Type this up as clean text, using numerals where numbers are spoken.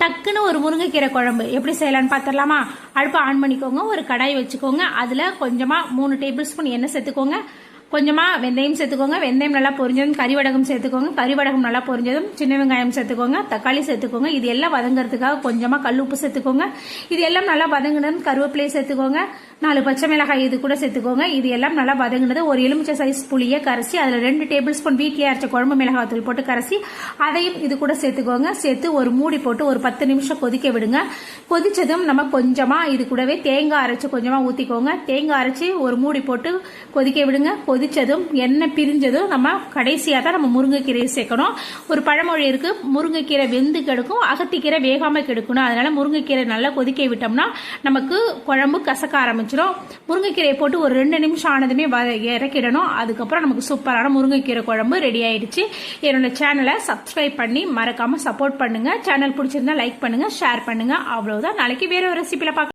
டக்குன்னு ஒரு முருங்கைக்கீரை குழம்பு எப்படி செய்யலான்னு பார்த்துடலாமா? அடுப்பை ஆன் பண்ணிக்கோங்க. ஒரு கடாய் வச்சுக்கோங்க. அதில் கொஞ்சமாக 3 டேபிள் ஸ்பூன் எண்ணெய் சேர்த்துக்கோங்க. கொஞ்சமாக வெந்தயம் சேர்த்துக்கோங்க. வெந்தயம் நல்லா பொரிஞ்சதும் கறிவடகம் சேர்த்துக்கோங்க. கறிவடகம் நல்லா பொரிஞ்சதும் சின்ன வெங்காயம் சேர்த்துக்கோங்க. தக்காளி சேர்த்துக்கோங்க. இது எல்லாம் வதங்கிறதுக்காக கொஞ்சமாக கல் உப்பு சேர்த்துக்கோங்க. இது எல்லாம் நல்லா வதங்கினதும் கருவேப்பிலையை சேர்த்துக்கோங்க. 4 பச்சை மிளகாய் இது கூட சேர்த்துக்கோங்க. இது எல்லாம் நல்லா வதங்கினது ஒரு எலுமிச்சை சைஸ் புளியை கரைச்சி அதில் 2 டேபிள் ஸ்பூன் வீட்டிலே அரைச்ச குழம்பு மிளகாய் தூள் போட்டு கரைச்சி அதையும் இது கூட சேர்த்துக்கோங்க. சேர்த்து ஒரு மூடி போட்டு ஒரு 10 நிமிஷம் கொதிக்க விடுங்க. கொதிச்சதும் நம்ம கொஞ்சமாக இது கூடவே தேங்காய் அரைச்சி கொஞ்சமாக ஊற்றிக்கோங்க. தேங்காய் அரைச்சி ஒரு மூடி போட்டு கொதிக்க விடுங்க. கொதிச்சதும் எண்ணெய் பிரிஞ்சதும் நம்ம கடைசியாக தான் நம்ம முருங்கைக்கீரையை சேர்க்கணும். ஒரு பழமொழி இருக்கு, முருங்கைக்கீரை வெந்து கெடுக்கும், அகத்திக்கீரை வேகாம கெடுக்கணும். அதனால முருங்கைக்கீரை நல்லா கொதிக்க விட்டோம்னா நமக்கு குழம்பு கசக்க ஆரம்பிச்சிடும். முருங்கைக்கீரையை போட்டு ஒரு 2 நிமிஷம் ஆனதுமே இறக்கிடணும். அதுக்கப்புறம் நமக்கு சூப்பரான முருங்கைக்கீரை குழம்பு ரெடி ஆயிடுச்சு. என்னோட சேனலை சப்ஸ்கிரைப் பண்ணி மறக்காம சப்போர்ட் பண்ணுங்க. சேனல் பிடிச்சிருந்தா லைக் பண்ணுங்க, ஷேர் பண்ணுங்க. அவ்வளவுதான். நாளைக்கு வேற ஒரு ரெசிபில பார்க்கலாம்.